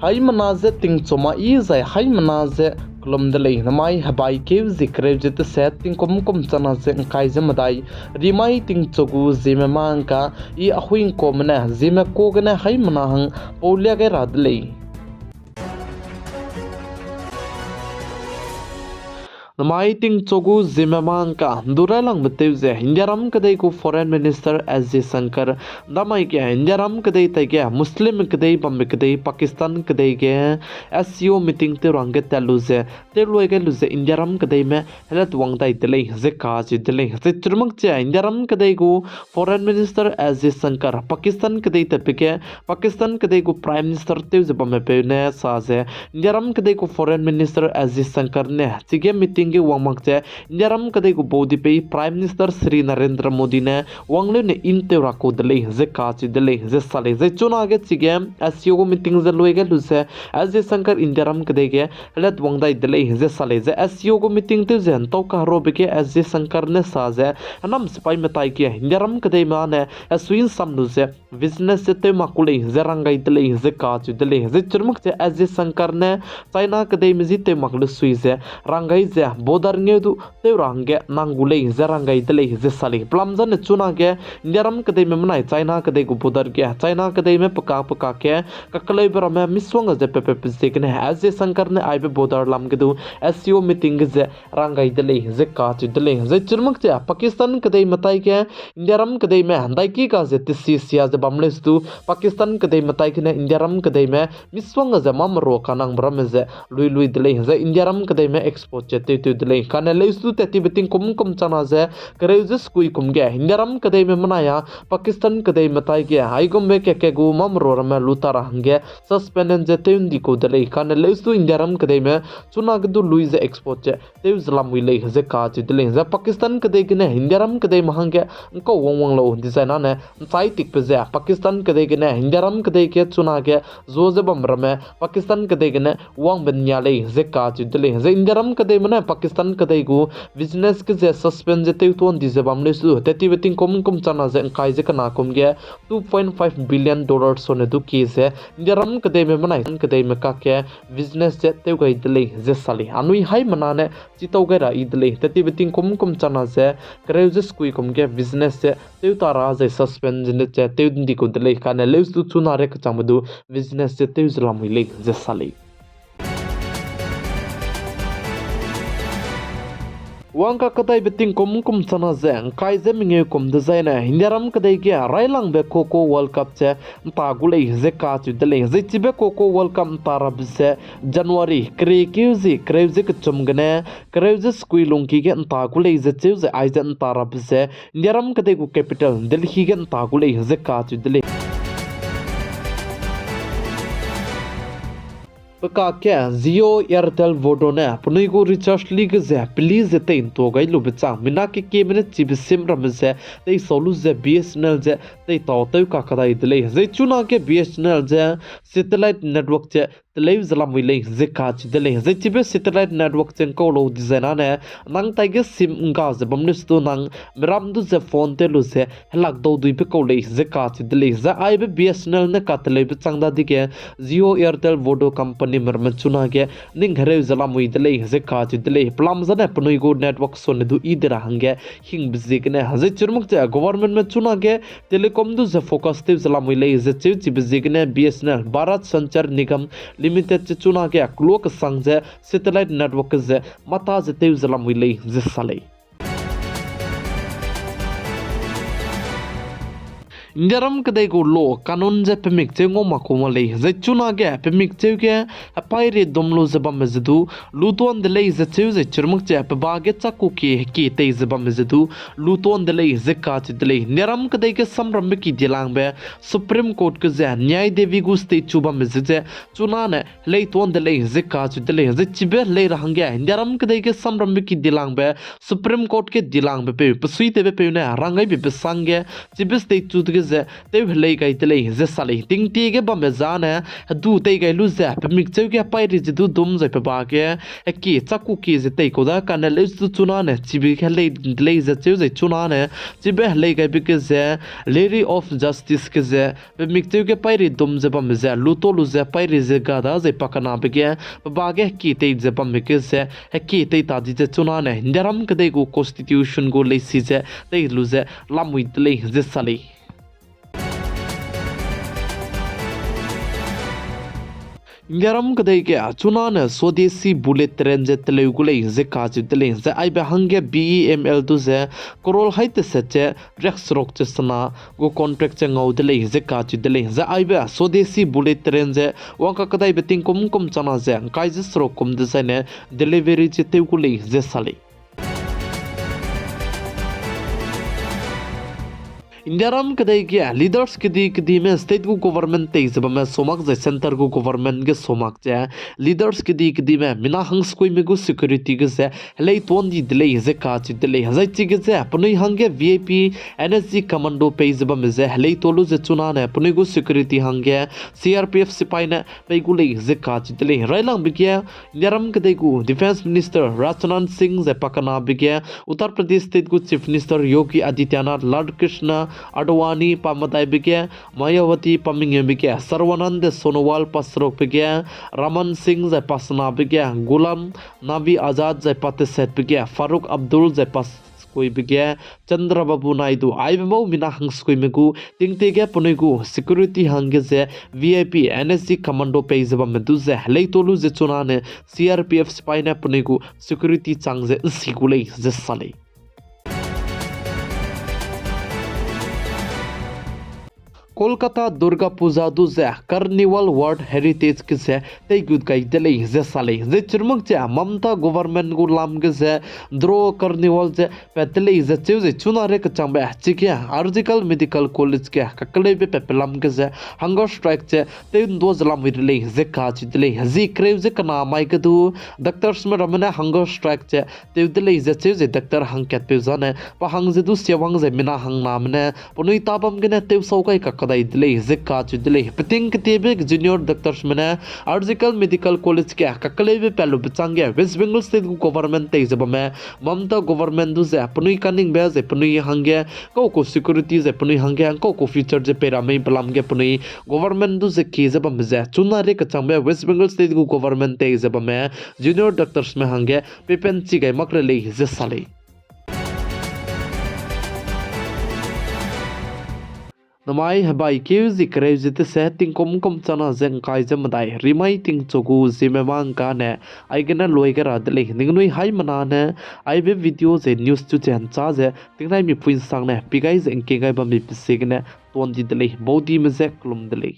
hai manaze ting choma i zai hai manaze klom de lei namai habai ke zikre jete set ting kom chana ze kai ze madai rimai ting chogu zeme mangka I ahuin komna zeme kogna hai manahang polya ge radlei namai ting chogu zeme mangka duralang beteuze hindiaram kadai ko foreign minister S J Shankar damai ke hindiaram kadai tai ke muslim kadai bam kadai pakistan kadai ke SCO meeting te range taluze te loige luze hindiaram kadai me helat wang dai tele ze ka ji tele ze churmak che hindiaram kadai ko foreign minister S J Shankar pakistan kadai te pike pakistan kadai ko prime minister te ze bam pe ne sa ze hindiaram kadai ko foreign minister S J Shankar ne chige meeting के wangmak che indiaram kadai ko bodi pe prime minister Sri Narendra Modi ne wangle ne inte rako dele ze ka chi dele ze sale ze chuna ge chige SCO meeting ze loige luse as je Shankar indiaram kadai ke let wangdai dele ze sale ze SCO ko meeting te zen to ka ro be ke as je Shankar ne sa ze anam spai metai ke indiaram kadai ma ne aswin samnu ze business se te makule ze rangai dele ze ka chi dele ze churmuk che as je Shankar ne China kadai me ji te maklu sui ze rangai ze bodar ngedu te range nangulei zarangai dele ze sali plamjan ne chuna ge indiaram kadai me manai China kadai ko bodar ge China kadai me paka ke kakalai bra me miswang ze pepe pizek ne as je Shankar ne aibe bodar lam gedu SCO meeting ze rangai dele ze ka chi dele ze churmak che Pakistan kadai matai ke indiaram kadai me handai ki ka ze tisi sia ze bamles tu Pakistan kadai matai ke ne indiaram kadai me miswang ze mamro kanang bra me ze lui dele ze indiaram kadai me export che te dele kana leisu teti beting kum chana ze kareujes kui kum ge hindaram kadai me manaya Pakistan kadai matai ge haigom me ke gu mamro rama lutara hange suspended je teundi ko dele kana leisu hindaram kadai me chuna gdu luize export che teus lam wi le ze ka chi dele ze Pakistan kadai ge ne hindaram kadai mahange ko wong lo design ne sai tik pe ze Pakistan kadai ge ne hindaram kadai ke chuna ge zo ze bam rame Pakistan kadai ge ne wang ben nya le ze ka chi dele ze hindaram kadai me Pakistan kadai go business ke je suspend je te ton di je bamle su teti beting kom chana je kai je kana kom ge 2.5 billion dollar sone du ke je indiaram kadai me manai kadai me ka ke business je te gai dele je sali anui hai manane chitau ga ra idle teti beting kom chana je kreujes kui kom ge business je te tara je suspend je te te di ko dele kana leus tu chuna re ka chamdu business je te zlam le je sali wangka kadai beting kom chana zeng kai ze minge kom design hindaram kadai ke railang be koko world cup che ta gulei ze ka chu dele ze chibe koko world cup tarab se January kreuze ke chumgane kreuze skui longki ge ta gulei ze chu ze aizen tarab se hindaram kadai ko capital Delhi ge ta gulei ze ka chu dele paka ke Jio Airtel Vodone punai go recharge league ze please te in to gai lu becha mina ke minute chip sim ram ze te solu ze BSNL ze te to ka kadai dele ze chuna ke BSNL ze satellite network che telei zalam wi le ze ka chi dele ze chibe satellite network chen ko lo design ne nang tai ge sim nga ze bamnis tu nang miram du ze phone te lu ze helak do dui pe ko le ze ka chi dele ze ai be BSNL ne ka telei be changda dike Jio Airtel Vodo company merma chuna ge ning ghare zalam wi dele ze ka chi dele plam za ne punoi go network so ne du idra hange hing bizik ne haze churmuk che government me chuna ge telecom du ze focus te zalam wi le ze chi bizik ne BSNL Bharat Sanchar Nigam limited chuna ke klok sangje satellite network ze mata ze te zalam wi le ze sale indiaram kadai go lo kanon je pemik chengo makoma le ze chuna ge pemik cheuke apai re domlo ze bam zedu luton de le ze cheu ze churmuk che pa ge chaku ki te ze bam zedu luton de le ze ka chi de le indiaram kadai ke samram ki dilang be supreme court ke ze nyai devi gu ste chuba me ze chuna ne le ton de le ze ka chi de le ze chibe le rahang ge indiaram kadai ke samram ki dilang be supreme court ke dilang be pe sui te be pe ne rangai be sange chibe ste chu de ze te hlei kai te lei ze sali ting ti ge bam zane du te kai lu ze pe mik cheu ke pai ri du dum ze pe ba ke ki chaku ki ze te ko da kan le chu chuna ne chibi kha lei ze cheu ze chuna ne chibe hlei kai bi ke ze lady of justice ke ze pe mik cheu ke pai ri dum ze bam ze lu to lu ze pai ri ze ga da ze pakana be ke ba ge ki te ze bam ke ze ki te ta ji ze chuna ne ndaram ke de go constitution go le si ze te lu ze lamui te le ze sali Ingaram kadai ke chunana Swadesi bullet train je telugule je kaji tele je ai ba hange BEML tu je korol haite seche rex rock che sana go contract che ngau tele je kaji tele je ai ba Swadesi bullet train je waka kadai beting kum chana je kai je sro kum de ne delivery che tegule je sali Indiaram kadai ke leaders kidi में state को government te जब मैं सोमक जे center को government के सोमक जे leaders kidi में मिना हंस कोई में को security के से ले तोन दी दिले जे काची दिले हजाई ची के से अपने हंगे VIP NSG commando पे जब में जे ले तोलु जे चुना ने अपने को security हंगे CRPF सिपाही ने पे को ले जे काची दिले राइलांग बिके इंडियारम kadai को defense minister राजनाथ सिंह जे पकना बिके उत्तर प्रदेश state को chief minister Yogi Adityanath lord Krishna Adwani Pamadai Bige, Mayawati Paming Bige, Sarwanand Sonowal Pasrok Bige, Raman Singh Zai Pasna Bige, Gulam Nabi Azad Zai Patiset Bige, Farooq Abdul Zai Pas Koi Bige, Chandra Babu Naidu, Aibamo Mina Hangskoi Megu, Tingtege Ponegu, Security Hangeze, VIP, NSC Commando Payzaba Meduze, Leitolu Zechunane, CRPF Spine Ponegu, Security Changze, Sigule Zesale. Kolkata Durga Puja दुजे carnival world heritage के से ते good गाई दले जे साले जे चुरमक जे ममता government गु लाम के से द्रो कार्निवल जे पेतले जे चुजे चुनारे के चंबे चिके आर्जिकल मेडिकल कॉलेज के ककले पे पेपलम के से हंगर स्ट्राइक जे ते दो जलाम विरले जे काच दले जी क्रेव जे कना माइ के दु डॉक्टर्स में रमने हंगर स्ट्राइक जे ते दले जे चुजे डॉक्टर हंग केत पे जाने प हंग जे दु सेवंग जे मिना हंग नामने पनुई ताबम के ने ते सौकै kadai dile zikka chu dile peting tebe junior doctors mena article medical college ke kakale be pelu bchangge West Bengal state government te jabame mamta government du je apnui kaning be je apnui hange ko security je apnui hange ko future je perame palam ge apnui government du je ke jabam je chunare ka changbe West Bengal state government te jabame junior doctors me hange pepen chi gai makre le je sale Namai habai keu zikre jite setting kom chana jeng kai jamadai rimai ting chogu zimemang ka ne aigena loigera dele ningnui hai mana ne aibe video je news chu chen cha je tingnai mi puin sang ne pigai je engke gai ba mi pisig ne ton di dele body me je klum dele